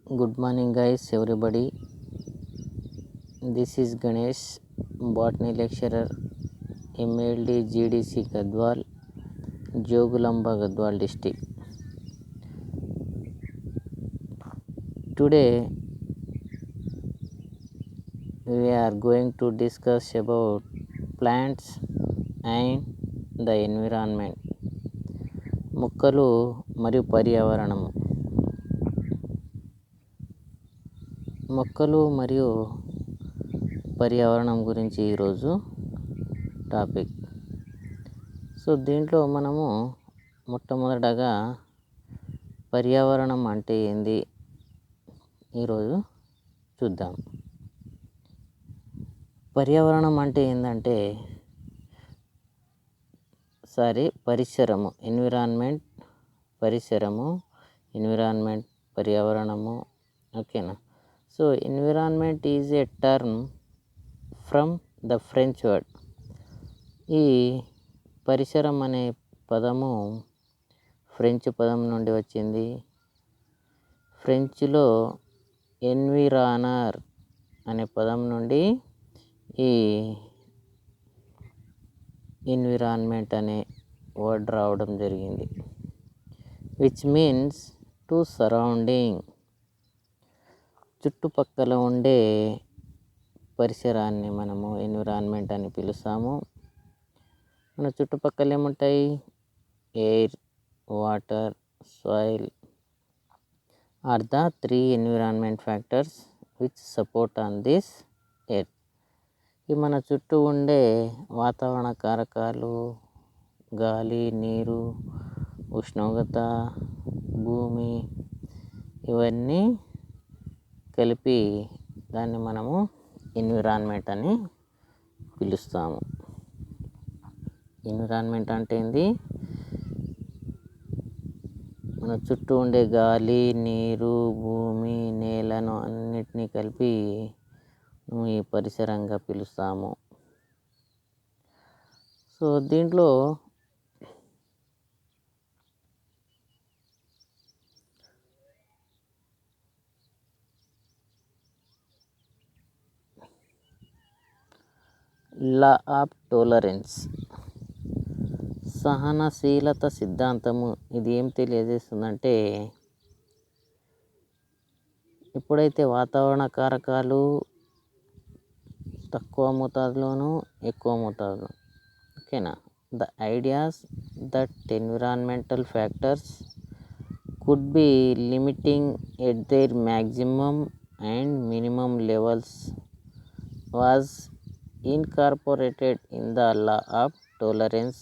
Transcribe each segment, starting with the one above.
Good morning, guys, everybody. This is Ganesh, botany lecturer, MLD GDC Gadwal, Jogulamba Gadwal district. Today, we are going to discuss about plants and the environment. మొక్కలు మరియు పర్యావరణము. మొక్కలు మరియు పర్యావరణం గురించి ఈరోజు topic. So దీంట్లో మనము మొట్టమొదటగా పర్యావరణం అంటే ఏంది ఈరోజు చూద్దాం. పర్యావరణం అంటే ఏంటంటే పరిసరము, ఎన్విరాన్మెంట్, పర్యావరణము. ఓకేనా? So environment is a term from the French word. ఈ పరిసరం అనే పదము ఫ్రెంచ్ పదం నుండి వచ్చింది. ఫ్రెంచ్లో ఎన్విరానర్ అనే పదం నుండి ఈ ఎన్విరాన్మెంట్ అనే వర్డ్ రావడం జరిగింది, విచ్ మీన్స్ టు సరౌండింగ్. చుట్టుపక్కల ఉండే పరిసరాన్ని మనము ఎన్విరాన్మెంట్ అని పిలుస్తాము. మన చుట్టుపక్కల ఏముంటాయి? Air, water, soil are the 3 environment factors which support on this earth. ఈ మన చుట్టూ ఉండే వాతావరణ కారకాలు, గాలి, నీరు, ఉష్ణోగ్రత, భూమి, ఇవన్నీ కలిపి దాన్ని మనము ఎన్విరాన్మెంట్ అని పిలుస్తాము. ఎన్విరాన్మెంట్ అంటే ఏంది? మన చుట్టూ ఉండే గాలి, నీరు, భూమి, నేలను అన్నిటినీ కలిపి ఈ పరిసరంగా పిలుస్తాము. సో దీంట్లో లా ఆఫ్ టాలరెన్స్, సహనశీలత సిద్ధాంతము. ఇది ఏం తెలియజేస్తుందంటే, ఎప్పుడైతే వాతావరణ కారకాలు తక్కువ మోతాదులోను, ఎక్కువ మోతాదులో, ఓకేనా, the ideas that environmental factors could be limiting at their maximum and minimum levels was incorporated in the law of tolerance.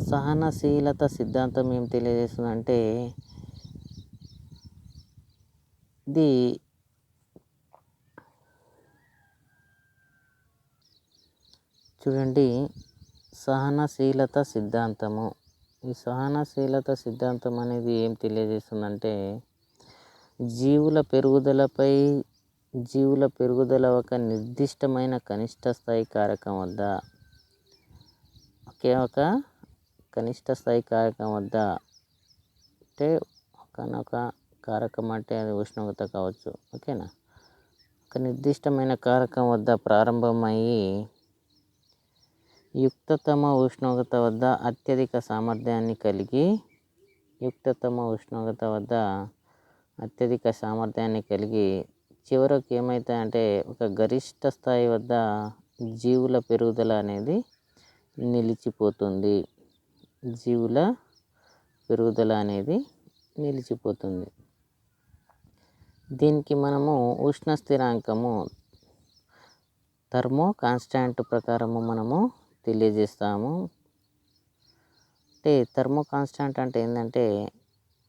సహనశీలత సిద్ధాంతం ఏం తెలియజేస్తుందంటే, ఇది చూడండి, సహనశీలత సిద్ధాంతము. ఈ సహనశీలత సిద్ధాంతం అనేది ఏం తెలియజేస్తుందంటే, జీవుల పెరుగుదల ఒక నిర్దిష్టమైన కనిష్ట స్థాయి కారకం వద్ద, ఒక కనిష్ట స్థాయి కారకం వద్ద, అంటే ఒకనొక కారకం అంటే అది ఉష్ణోగ్రత కావచ్చు, ఓకేనా, ఒక నిర్దిష్టమైన కారకం వద్ద ప్రారంభమయ్యి యుక్తతమ ఉష్ణోగ్రత వద్ద అత్యధిక సామర్థ్యాన్ని కలిగి చివరకు ఏమవుతాయంటే ఒక గరిష్ట స్థాయి వద్ద జీవుల పెరుగుదల అనేది నిలిచిపోతుంది. దీనికి మనము ఉష్ణ స్థిరాంకము, థర్మో కాన్స్టాంట్ ప్రకారము మనము తెలియజేస్తాము. అంటే థర్మో కాన్స్టాంట్ అంటే ఏంటంటే,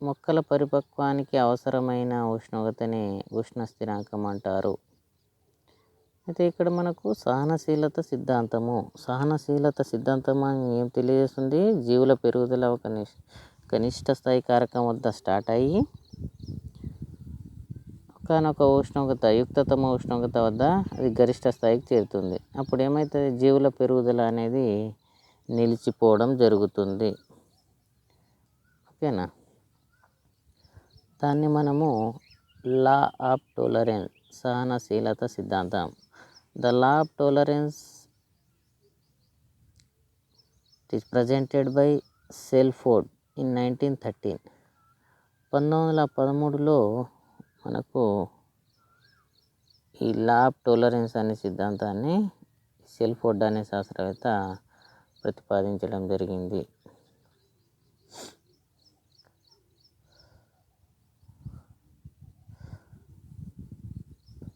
మొక్కల పరిపక్వానికి అవసరమైన ఉష్ణోగ్రతనే ఉష్ణ స్థిరాంకం అంటారు. అయితే ఇక్కడ మనకు సహనశీలత సిద్ధాంతం ఏం తెలియజేస్తుంది? జీవుల పెరుగుదల ఒక కనిష్ట స్థాయి కారకం వద్ద స్టార్ట్ అయ్యి ఒకనొక ఉష్ణోగ్రత, యుక్తతమ ఉష్ణోగ్రత వద్ద అది గరిష్ట స్థాయికి చేరుతుంది. అప్పుడు ఏమవుతుంది? జీవుల పెరుగుదల అనేది నిలిచిపోవడం జరుగుతుంది. ఓకేనా? దాన్ని మనము లా ఆఫ్ టాలరెన్స్, సహనశీలత సిద్ధాంతం. The law of tolerance is presented by Shelford in 1913. 1913లో మనకు ఈ లా ఆఫ్ టాలరెన్స్ అనే సిద్ధాంతాన్ని సెల్ఫోర్డ్ అనే శాస్త్రవేత్త ప్రతిపాదించడం జరిగింది.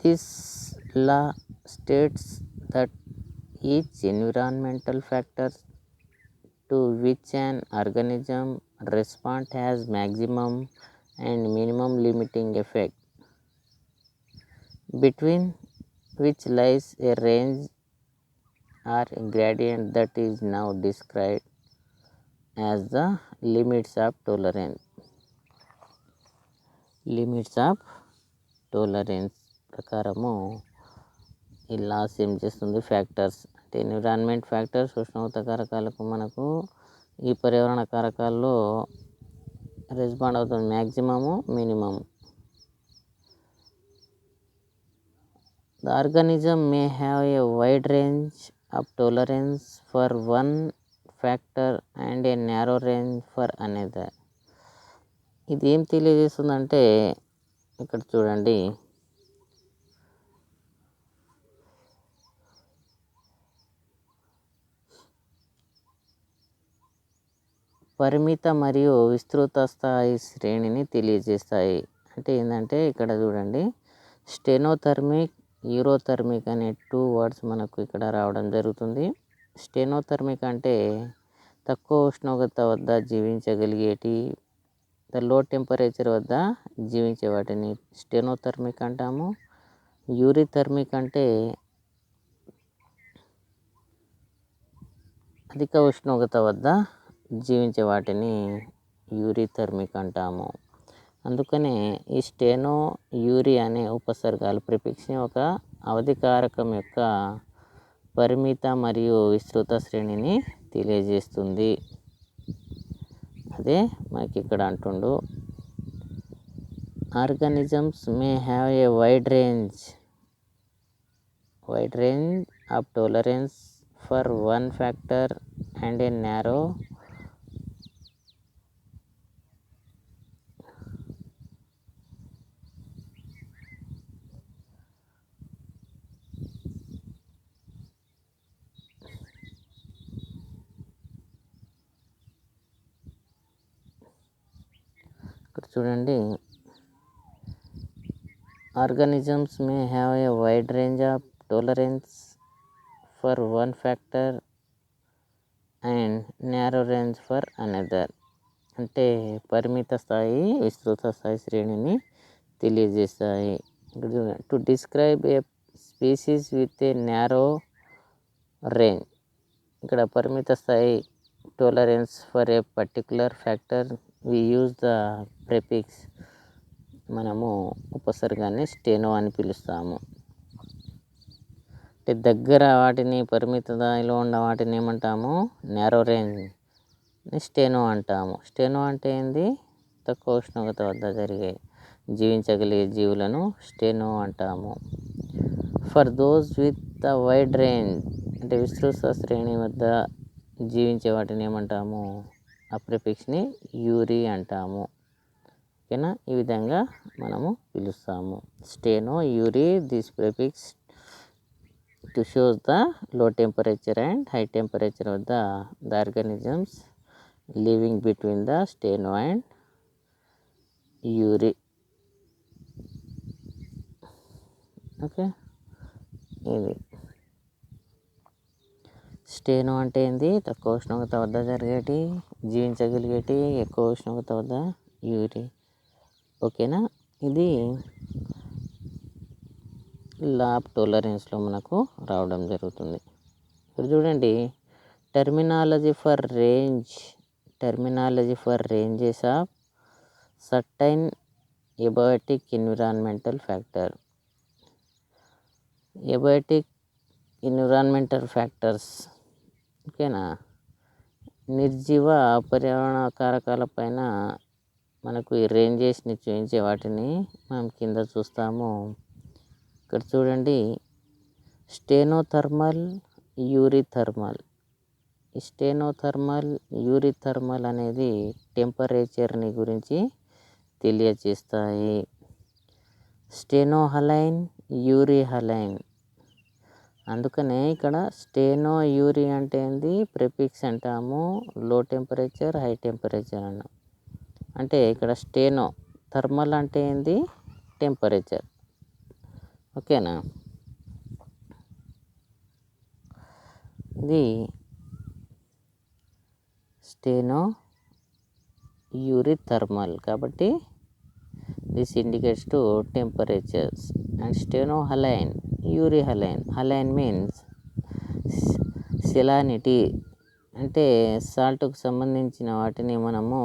This law states that each environmental factors to which an organism response has maximum and minimum limiting effect, between which lies a range or a gradient that is now described as the limits of tolerance. Limits of tolerance ప్రకారము ఈ loss ఏం చేస్తుంది, factors అంటే environment factors, ఉష్ణోగ్రత కారకాలకు మనకు ఈ పర్యావరణ కారకాల్లో respond అవుతుంది maximum minimum. The organism May have a wide range of tolerance for one factor and a narrow range for another. ఇది ఏం తెలియజేస్తుందంటే ఇక్కడ చూడండి, పరిమిత మరియు విస్తృత స్థాయి శ్రేణిని తెలియజేస్తాయి. అంటే ఏంటంటే ఇక్కడ చూడండి, స్టెనోథర్మిక్, యూరోథర్మిక్ అనే 2 వర్డ్స్ మనకు ఇక్కడ రావడం జరుగుతుంది. స్టెనోథర్మిక్ అంటే తక్కువ ఉష్ణోగ్రత వద్ద జీవించగలిగేటి, లో టెంపరేచర్ వద్ద జీవించే వాటిని స్టెనోథర్మిక్ అంటాము. యూరిథర్మిక్ అంటే అధిక ఉష్ణోగ్రత వద్ద జీవించే వాటిని యూరిథర్మిక్ అంటాము. అందుకనే ఈ స్టెనో, యూరి అనే ఉపసర్గాలు ప్రిఫిక్స్ని ఒక అవధి కారకం యొక్క పరిమిత మరియు విస్తృత శ్రేణిని తెలియజేస్తుంది. అదే మనకి ఇక్కడ అంటుండు, organisms may have a wide range of tolerance for one factor and a narrow ఇక్కడ చూడండి, organisms may have a wide range of tolerance for one factor and narrow range for another. అంటే పరిమిత స్థాయి, విస్తృత స్థాయి శ్రేణిని తెలియజేస్తాయి. To describe a species with a narrow range, ఇక్కడ పరిమిత స్థాయి tolerance for a particular factor we use the prefix, మనము ఉపసర్గాన్ని స్టెనో అని పిలుస్తాము. అంటే దగ్గర వాటిని, పరిమిత స్థాయిలో ఉన్న వాటిని ఏమంటాము, న్యారో రేంజ్ స్టెనో అంటాము. స్టెనో అంటే ఏంది, తక్కువ ఉష్ణోగ్రత వద్ద జీవించగలిగే జీవులను స్టెనో అంటాము. For those with the wide range అంటే విస్తృత శ్రేణి వద్ద జీవించే వాటిని ఏమంటాము, ఆ ప్రిఫిక్స్ని యూరి అంటాము. ఓకేనా, ఈ విధంగా మనము పిలుస్తాము steno, eury. This prefix to shows the low temperature and high temperature వద్ద the organisms living between the steno and eury. Okay, ఇది స్టెనో అంటే ఏంది, తక్కువ ఉష్ణోగ్రత వద్ద జీవించగలిగేటి, ఎక్కువ ఉష్ణోగ్రత వద్ద యూరి. ఓకేనా, ఇది లా ఆఫ్ టాలరెన్స్లో మనకు రావడం జరుగుతుంది. ఇప్పుడు చూడండి, terminology for ranges of certain abiotic environmental factor. Abiotic environmental factors, ఓకేనా, నిర్జీవ పర్యావరణ కారకాల పైన మనకు ఈ రేంజెస్ని చూపించే వాటిని మనం కింద చూస్తాము. ఇక్కడ చూడండి, స్టెనోథర్మల్, యూరిథర్మల్. ఈ స్టెనోథర్మల్, యూరిథర్మల్ అనేది టెంపరేచర్ని గురించి తెలియజేస్తాయి. స్టెనోహలైన్, యూరిహలైన్. అందుకనే ఇక్కడ స్టెనో యూరి అంటే ఏంది, ప్రిఫిక్స్ అంటాము. లో టెంపరేచర్, హై టెంపరేచర్ అన్నాం. అంటే ఇక్కడ స్టెనో థర్మల్ అంటే ఏంది, టెంపరేచర్. ఓకేనా. ఇది స్టెనో యూరిథర్మల్ కాబట్టి this indicates to temperatures. And stenohaline, euryhaline. Haline means salinity, అంటే సాల్ట్కు సంబంధించిన వాటిని మనము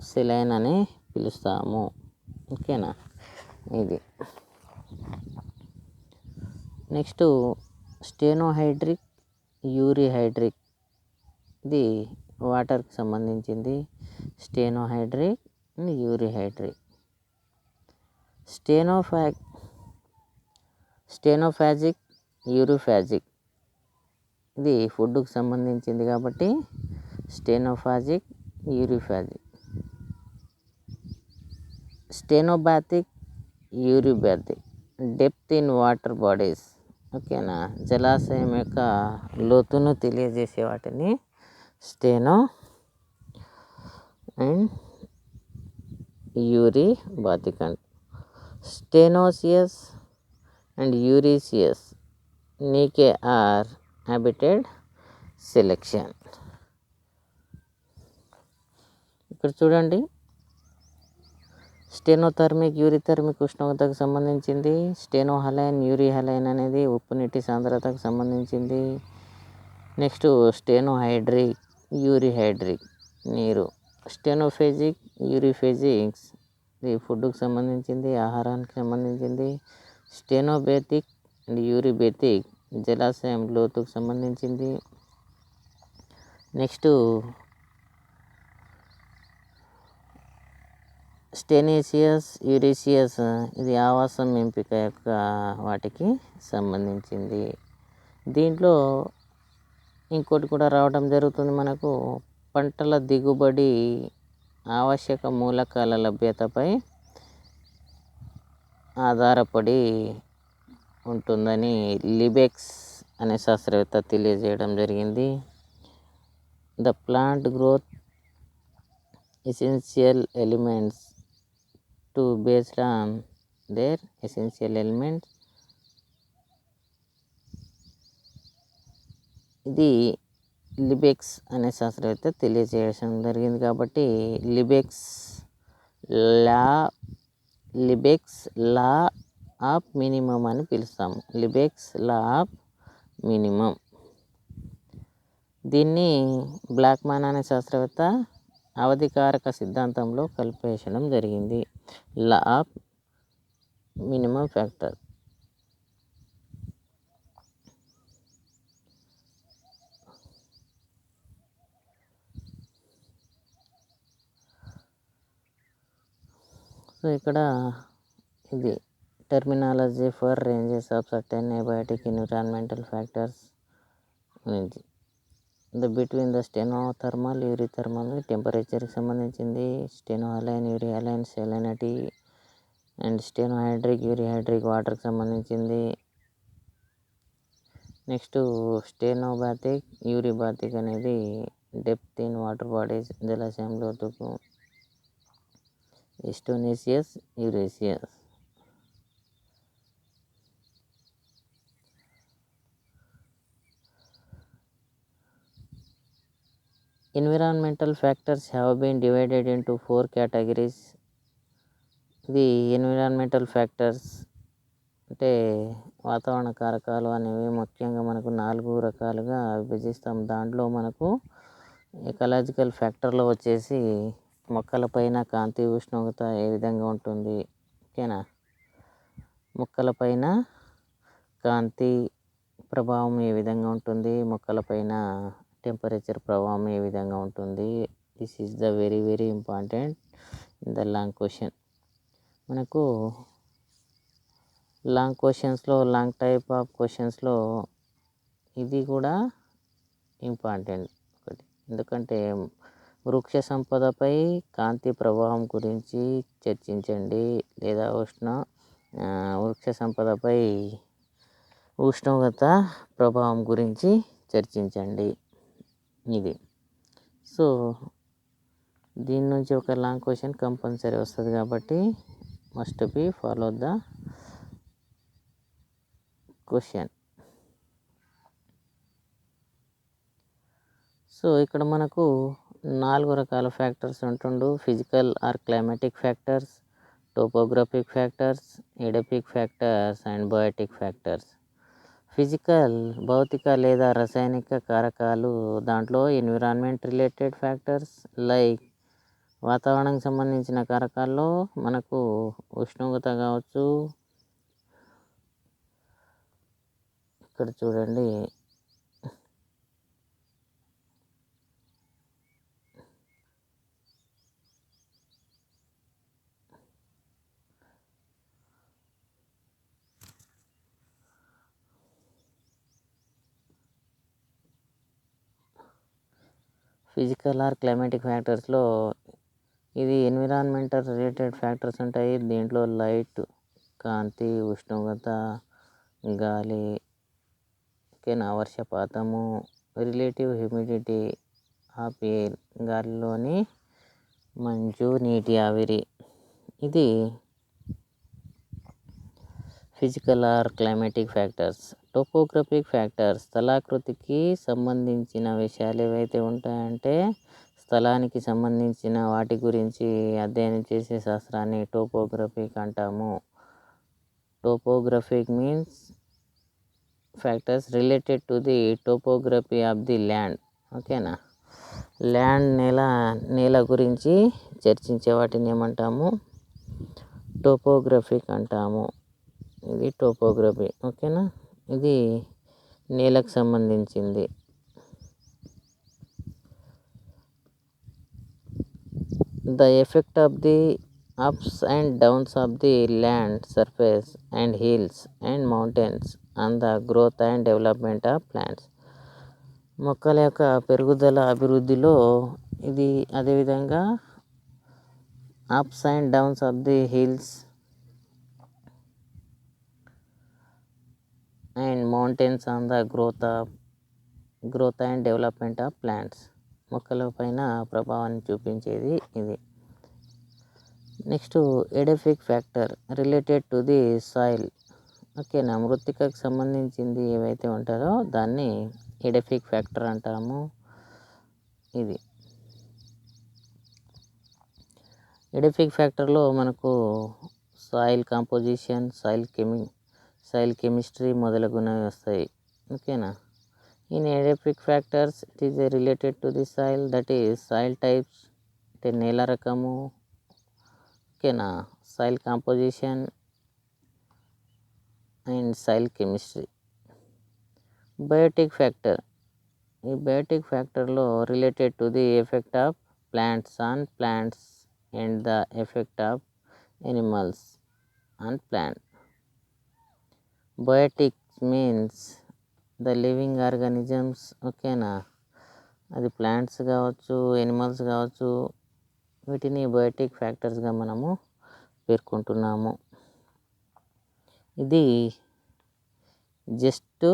సెలైన్ అని పిలుస్తాము. ఓకేనా. ఇది నెక్స్ట్ స్టెనోహైడ్రిక్, యూరిహైడ్రిక్. ఇది వాటర్కి సంబంధించింది. Stenohydric and euryhydric. Stenophagic, euryphagic. ఇది ఫుడ్కు సంబంధించింది కాబట్టి stenophagic, euryphagic. Stenobathic, eurybathic. Depth in water bodies. ఓకేనా. జలాశయం యొక్క లోతును తెలియజేసే వాటిని స్టెనో అండ్ యూరిబాథిక్ అంట. స్టెనోసియస్ అండ్ యూరిసియస్ నీకే ఆర్ హ్యాబిటెడ్ సెలెక్షన్. ఇక్కడ చూడండి, స్టెనోథర్మిక్, యూరిథర్మిక్ ఉష్ణోగ్రతకు సంబంధించింది. స్టెనోహలైన్, యూరిహలైన్ అనేది ఉప్పు నీటి సాంద్రతకు సంబంధించింది. నెక్స్ట్ స్టెనోహైడ్రిక్, యూరిహైడ్రిక్ నీరు. స్టెనోఫేజిక్, యూరిఫేజిక్స్ ఇది ఫుడ్కు సంబంధించింది, ఆహారానికి సంబంధించింది. స్టెనోబేథిక్ అండ్ యూరిబేథిక్ జలాశయం లోతుకు సంబంధించింది. నెక్స్ట్ స్టెనేసియస్, యూరిసియస్ ఇది ఆవాసం ఎంపిక యొక్క వాటికి సంబంధించింది. దీంట్లో ఇంకోటి కూడా రావడం జరుగుతుంది మనకు, పంటల దిగుబడి ఆవశ్యక మూలకాల లభ్యతపై ఆధారపడి ఉంటుందని లిబెక్స్ అనే శాస్త్రవేత్త తెలియజేయడం జరిగింది. The plant growth essential elements to based on their essential elements. ఇది లిబెక్స్ అనే శాస్త్రవేత్త తెలియజేయడం జరిగింది కాబట్టి లిబెక్స్ లా ఆఫ్ మినిమం అని పిలుస్తాము. Liebig's law of minimum. దీన్ని బ్లాక్మాన్ అనే శాస్త్రవేత్త అవధికారక సిద్ధాంతంలో కల్పించడం జరిగింది. Law of minimum factor. So ఇక్కడ ఇది terminology for ranges of certain abiotic environmental factors గురించి. బిట్వీన్ ద స్టెనోథర్మల్, యూరిథర్మల్ టెంపరేచర్కి సంబంధించింది. స్టెనోహలైన్, యూరిహలైన్ సెలైనిటీ అండ్ స్టెనోహైడ్రిక్, యూరిహైడ్రిక్ వాటర్కి సంబంధించింది. నెక్స్ట్ స్టెనోబాథిక్, యూరిబాథిక్ అనేది డెప్త్ ఇన్ వాటర్ బాడీస్ జలాశయం లోతుకు. స్టెనోసియస్, యూరిసియస్. Environmental factors have been divided into 4 categories. ఇది ఎన్విరాన్మెంటల్ ఫ్యాక్టర్స్ అంటే వాతావరణ కారకాలు అనేవి ముఖ్యంగా మనకు 4 రకాలుగా విభజిస్తాం. దాంట్లో మనకు ఎకలాజికల్ ఫ్యాక్టర్లో వచ్చేసి మొక్కలపైన కాంతి ఉష్ణోగ్రత ఏ విధంగా ఉంటుంది. ఓకేనా. మొక్కలపైన కాంతి ప్రభావం ఏ విధంగా ఉంటుంది, మొక్కలపైన టెంపరేచర్ ప్రభావం ఏ విధంగా ఉంటుంది. This is the very very important in the long question. మనకు లాంగ్ క్వశ్చన్స్లో, లాంగ్ టైప్ ఆఫ్ క్వశ్చన్స్లో ఇది కూడా ఇంపార్టెంట్ ఒకటి. ఎందుకంటే వృక్ష సంపదపై కాంతి ప్రభావం గురించి చర్చించండి, లేదా వృక్ష సంపదపై ఉష్ణోగ్రత ప్రభావం గురించి చర్చించండి. ఇది సో దీని నుంచి ఒక లాంగ్ క్వశ్చన్ కంపల్సరీ వస్తుంది కాబట్టి must be follow the question. So ఇక్కడ మనకు 4 రకాల ఫ్యాక్టర్స్ ఉంటుండు. Physical or climatic factors, topographic factors, edaphic factors and biotic factors. Physical భౌతిక లేదా రసాయనిక కారకాలు, దాంట్లో ఎన్విరాన్మెంట్ రిలేటెడ్ ఫ్యాక్టర్స్ లైక్ వాతావరణానికి సంబంధించిన కారకాల్లో మనకు ఉష్ణోగ్రత కావచ్చు. ఇక్కడ చూడండి, ఫిజికల్ ఆర్ క్లైమాటిక్ ఫ్యాక్టర్స్లో ఇది ఎన్విరాన్మెంటల్ రిలేటెడ్ ఫ్యాక్టర్స్ ఉంటాయి. దీంట్లో లైట్, కాంతి, ఉష్ణోగ్రత, గాలి, ఓకేనా, వర్షపాతము, రిలేటివ్ హ్యూమిడిటీ ఆఫ్ ఎయిర్, గాలిలోని మంచు, నీటి ఆవిరి, ఇది physical or climatic factors. Topographic factors, స్థలాకృతికి సంబంధించిన విషయాలు ఏవైతే ఉంటాయంటే స్థలానికి సంబంధించిన వాటి గురించి అధ్యయనం చేసే శాస్త్రాన్ని టోపోగ్రఫిక్ అంటాము. Topographic means factors related to the topography of the land. ఓకేనా, ల్యాండ్ నేల గురించి చర్చించే వాటిని ఏమంటాము? టోపోగ్రఫిక్ అంటాము. ఇది టోపోగ్రఫీ. ఓకేనా, ఇది నేలకు సంబంధించింది. The effect of the ups and downs of the land surface and hills and mountains on the growth and development of plants. మొక్కల యొక్క పెరుగుదల, అభివృద్ధిలో ఇది అదేవిధంగా ups and downs of the hills and mountains on the growth and development of plants. మొక్కల పైన ప్రభావాన్ని చూపించేది ఇది. Next edaphic factor related to the soil. ఓకేనా, మృత్తికకు సంబంధించింది ఏవైతే ఉంటారో దాన్ని ఎడెఫిక్ ఫ్యాక్టర్ అంటాము. ఇది ఎడెఫిక్ ఫ్యాక్టర్లో మనకు సాయిల్ కాంపోజిషన్, సాయిల్ కెమిస్ట్రీ మొదలగునవి వస్తాయి. ఓకేనా, in edaphic factors it is related to the soil, that is soil types అంటే నేల రకము. ఓకేనా, soil composition and soil chemistry. Biotic factor, ఈ బయోటిక్ ఫ్యాక్టర్లో related to the effect of plants on plants and the effect of animals on plant. Biotic means the living organisms. ఓకేనా, అది plants కావచ్చు, animals కావచ్చు, వీటిని బయోటిక్ ఫ్యాక్టర్స్గా మనము పేర్కొంటున్నాము. ఇది just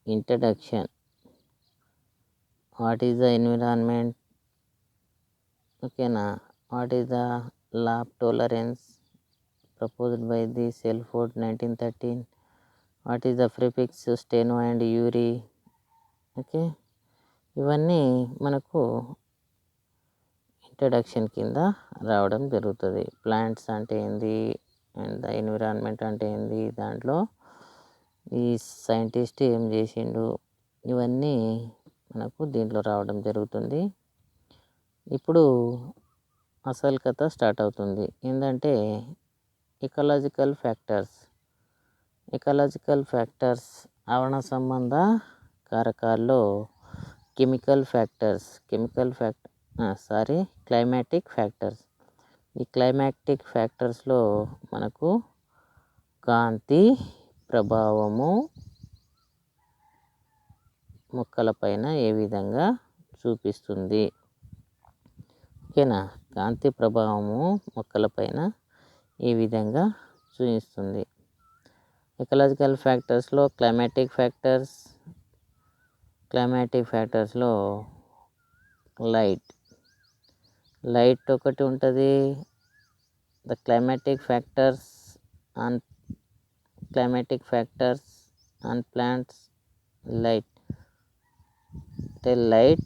introduction. What is the environment? ఓకేనా, what is the law of tolerance proposed by the Selford 1913. What is the prefix steno and uri? Okay, ఇవన్నీ మనకు ఇంట్రడక్షన్ కింద రావడం జరుగుతుంది. ప్లాంట్స్ అంటే ఏంది అండ్ ద ఎన్విరాన్మెంట్ అంటే ఏంది, దాంట్లో ఈ సైంటిస్ట్ ఏం చేసిండు, ఇవన్నీ మనకు దీంట్లో రావడం జరుగుతుంది. ఇప్పుడు అసలు కథ స్టార్ట్ అవుతుంది. ఏంటంటే ఎకలాజికల్ ఫ్యాక్టర్స్ ఆవరణ సంబంధ కారకాల్లో క్లైమాటిక్ ఫ్యాక్టర్స్. ఈ క్లైమాటిక్ ఫ్యాక్టర్స్లో మనకు కాంతి ప్రభావము మొక్కలపైన ఏ విధంగా చూపిస్తుంది? ఓకేనా? కాంతి ప్రభావము మొక్కలపైన ఏ విధంగా చూపిస్తుంది? ఎకలాజికల్ ఫ్యాక్టర్స్లో క్లైమాటిక్ ఫ్యాక్టర్స్లో లైట్ ఒకటి ఉంటుంది. The climatic factors on plants light అంటే light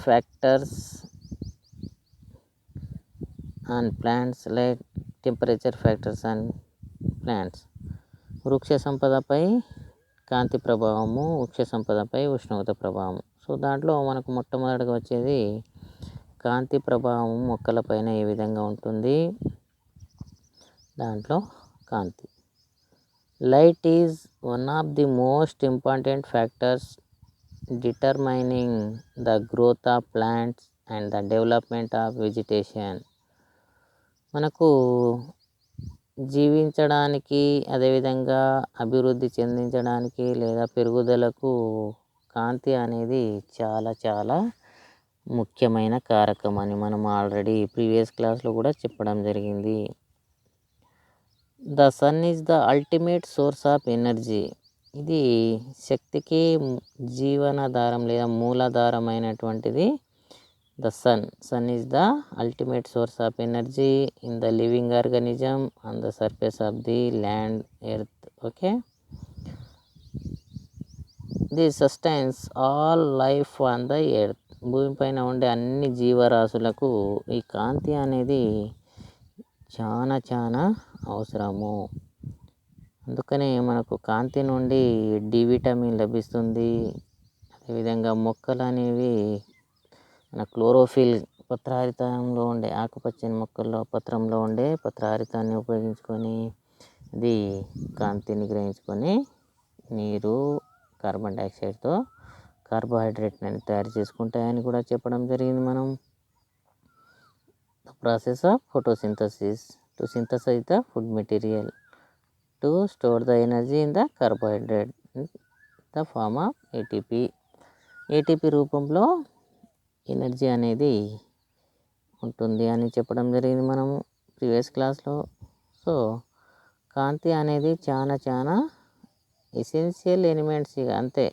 factors on plants, light temperature factors on plants. వృక్ష సంపదపై కాంతి ప్రభావము, వృక్ష సంపదపై ఉష్ణోగ్రత ప్రభావం. సో దాంట్లో మనకు మొట్టమొదటిగా వచ్చేది కాంతి ప్రభావం మొక్కలపైన ఏ విధంగా ఉంటుంది? దాంట్లో కాంతి. Light is one of the most important factors determining the growth of plants and the development of vegetation. మనకు జీవించడానికి, అదేవిధంగా అభివృద్ధి చెందించడానికి లేదా పెరుగుదలకు కాంతి అనేది చాలా చాలా ముఖ్యమైన కారకం అని మనం ఆల్రెడీ ప్రీవియస్ క్లాస్లో కూడా చెప్పడం జరిగింది. The sun is the ultimate source of energy. ఇది శక్తికి జీవనాధారం లేదా మూలాధారమైనటువంటిది. The sun is the ultimate source of energy in the living organism on the surface of the land earth. Okay, this sustains all life on the earth. భూమిపైన ఉండే అన్ని జీవరాశులకు ఈ కాంతి అనేది చాలా చాలా అవసరము. అందుకనే మనకు కాంతి నుండి డి విటమిన్ లభిస్తుంది. అదేవిధంగా మొక్కలు అనేవి మన క్లోరోఫిల్, పత్రహరితంలో ఉండే ఆకుపచ్చని మొక్కల్లో పత్రంలో ఉండే పత్రహరితాన్ని ఉపయోగించుకొని ఇది కాంతిని గ్రహించుకొని నీరు, కార్బన్ డైఆక్సైడ్తో కార్బోహైడ్రేట్ని తయారు చేసుకుంటాయని కూడా చెప్పడం జరిగింది. మనం the process of photosynthesis to synthesize the food material to store the energy in the carbohydrate the form of ATP రూపంలో ఎనర్జీ అనేది ఉంటుంది అని చెప్పడం జరిగింది మనము ప్రీవియస్ క్లాస్లో. సో కాంతి అనేది చాలా చాలా ఎసెన్షియల్ ఎలిమెంట్స్, ఇక అంతే,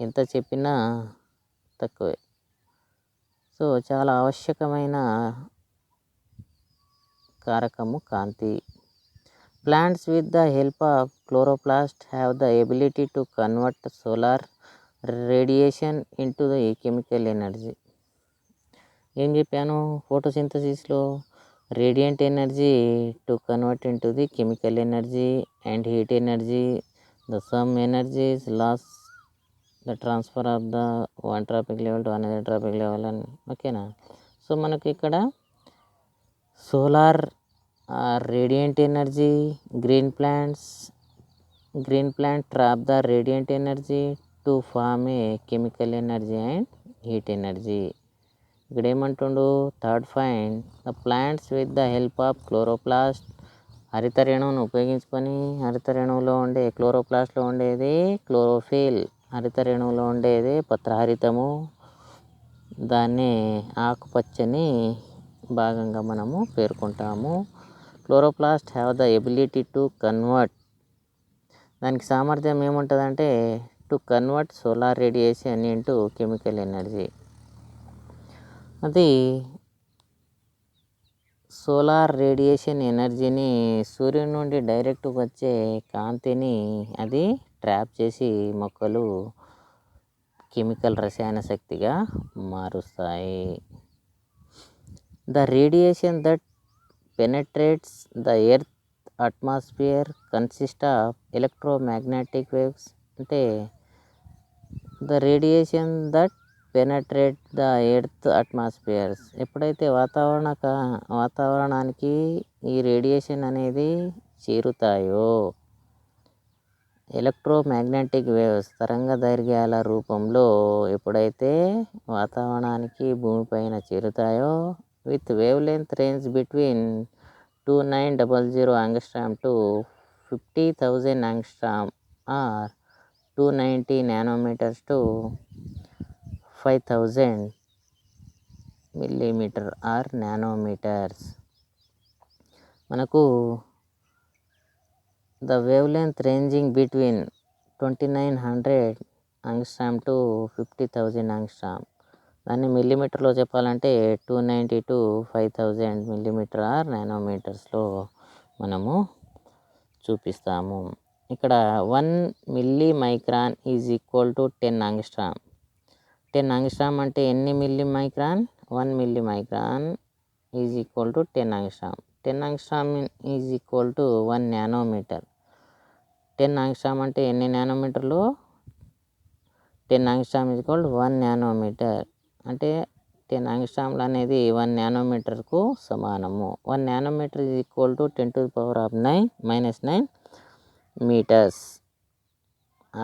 ఎంత చెప్పినా తక్కువే. సో చాలా ఆవశ్యకమైన కారకము కాంతి. Plants with the help of chloroplast have the ability to convert solar radiation into the chemical energy. ఏం చెప్పాను? ఫోటోసింథసిస్లో radiant energy to convert into the chemical energy and heat energy. The some energy is loss the transfer of the one trophic level to another trophic level అని. ఓకేనా? So మనకి ఇక్కడ solar radiant energy, green plant trap the radiant energy to form a chemical energy and heat energy. ఇక్కడ ఏమంటుండు? Third point, the plants with the help of chloroplast, హరిత రేణువును ఉపయోగించుకొని, హరిత రేణువులో ఉండే క్లోరోప్లాస్ట్లో ఉండేది క్లోరోఫిల్, హరిత రేణువులో ఉండేది పత్రహరితము, దాన్ని ఆకుపచ్చని భాగంగా మనము పేర్కొంటాము. Chloroplast have the ability to convert, దానికి సామర్థ్యం ఏముంటుందంటే to convert solar radiation into chemical energy. అది సోలార్ రేడియేషన్ ఎనర్జీని, సూర్యుని నుండి డైరెక్ట్ వచ్చే కాంతిని అది ట్రాప్ చేసి మొక్కలు కెమికల్ రసాయన శక్తిగా మారుస్తాయి. The radiation that penetrates the earth atmosphere consist of electromagnetic waves. అంటే the radiation that penetrate the earth atmospheres, ఎప్పుడైతే వాతావరణానికి ఈ రేడియేషన్ అనేది చేరుతాయో, ఎలక్ట్రోమాగ్నెటిక్ వేవ్స్ తరంగ దైర్ఘ్యాల రూపంలో ఎప్పుడైతే వాతావరణానికి భూమిపైన చేరుతాయో with wavelength range between 2900 angstrom to 50,000 angstrom or 290 nanometers to 5,000 millimeter or nanometers. మనకు the wavelength ranging between 2900 angstrom to 50,000 angstrom, దాన్ని మిల్లీమీటర్లో చెప్పాలంటే 290 to 5,000 millimeter ఆర్ నానోమీటర్స్లో మనము చూపిస్తాము. ఇక్కడ 1 milli micron is equal to 10 angstrom. 10 angstrom అంటే ఎన్ని milli micron? 1 milli micron is equal to 10 angstrom. 10 angstrom is equal to 1 nanometre. 10 angstrom అంటే ఎన్ని నానోమీటర్లు? 10 angstrom is equal to 1 nanometre. అంటే 10 angstrom అనేది 1 నానోమీటర్కు సమానము. 1 nanometre is equal to 10⁻9 metres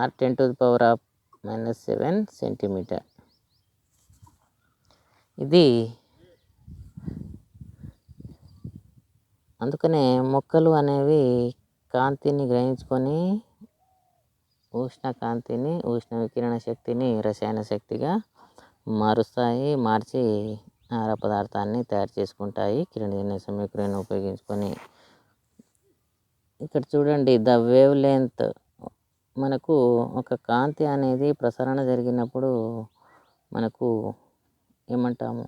or 10⁻7 centimetre. ఇది అందుకనే మొక్కలు అనేవి కాంతిని గ్రహించుకొని ఉష్ణ వికిరణ శక్తిని రసాయన శక్తిగా మారుస్తాయి. మార్చి ఆహార పదార్థాన్ని తయారు చేసుకుంటాయి కిరణజన్య సమీకరణను ఉపయోగించుకొని. ఇక్కడ చూడండి, ద వేవ్ లెంత్, మనకు ఒక కాంతి అనేది ప్రసరణ జరిగినప్పుడు మనకు ఏమంటాము?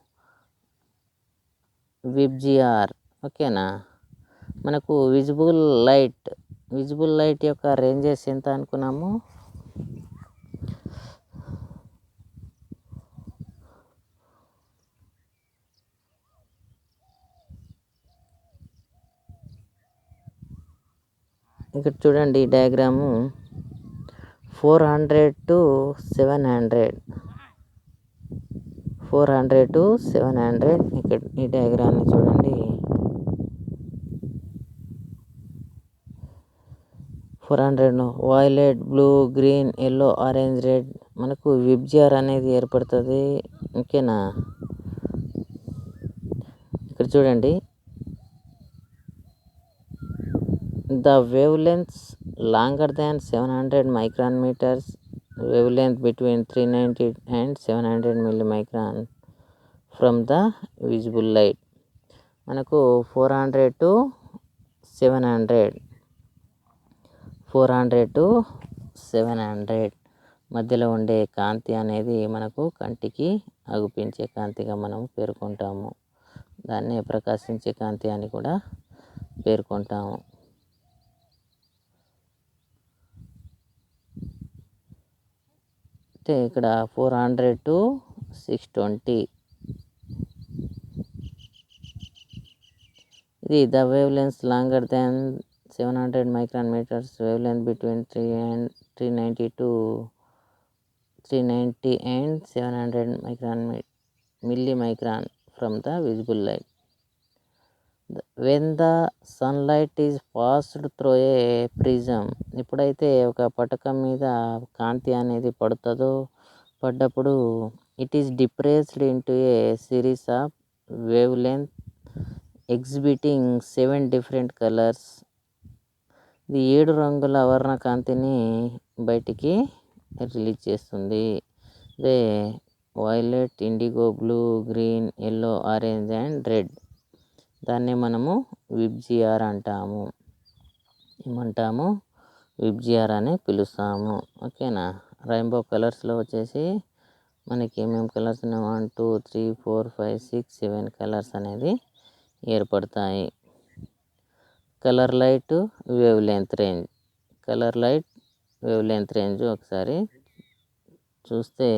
విబ్జిఆర్. ఓకేనా? మనకు విజిబుల్ లైట్ యొక్క రేంజెస్ ఎంత అనుకున్నాము? ఇక్కడ చూడండి డయాగ్రాము 400 to 700. 400 to 700. ఇక్కడ ఈ డయాగ్రామ్ని చూడండి. 400 violet, blue, green, yellow, orange, red మనకు విబ్జిఆర్ అనేది ఏర్పడుతుంది. ఓకేనా? ఇక్కడ చూడండి, the wavelengths longer than 700 micron metres, wavelength between 390 and 700 milli micron from the visible light. మనకు 400 to 700 మధ్యలో ఉండే కాంతి అనేది మనకు కంటికి అగుపించే కాంతిగా మనం పేర్కొంటాము. దాన్నే ప్రకాశించే కాంతి అని కూడా పేర్కొంటాము. అంటే ఇక్కడ 400 to 620. ఇది the wavelength longer than 700 micron metres, wavelength between 390 and 700 milli micron from the visible light. When the sunlight is passed through a prism, ఎప్పుడైతే ఒక పటకం మీద కాంతి అనేది పడ్డప్పుడు it is depressed into a series of wavelength exhibiting 7 different colours. ఇది 7 రంగుల వర్ణ కాంతిని బయటికి రిలీజ్ చేస్తుంది. అదే violet, indigo, blue, green, yellow, orange and red. దాన్ని మనము విబ్జిఆర్ అంటాము. ఏమంటాము? విబ్జిఆర్ అని పిలుస్తాము. ఓకేనా? రెయిన్బో కలర్స్లో వచ్చేసి మనకి ఏమేమి కలర్స్ ఉన్నాయి? 1 2 3 4 5 6 7 కలర్స్ అనేది ఏర్పడతాయి. Colour light, wave length range ఒకసారి చూస్తే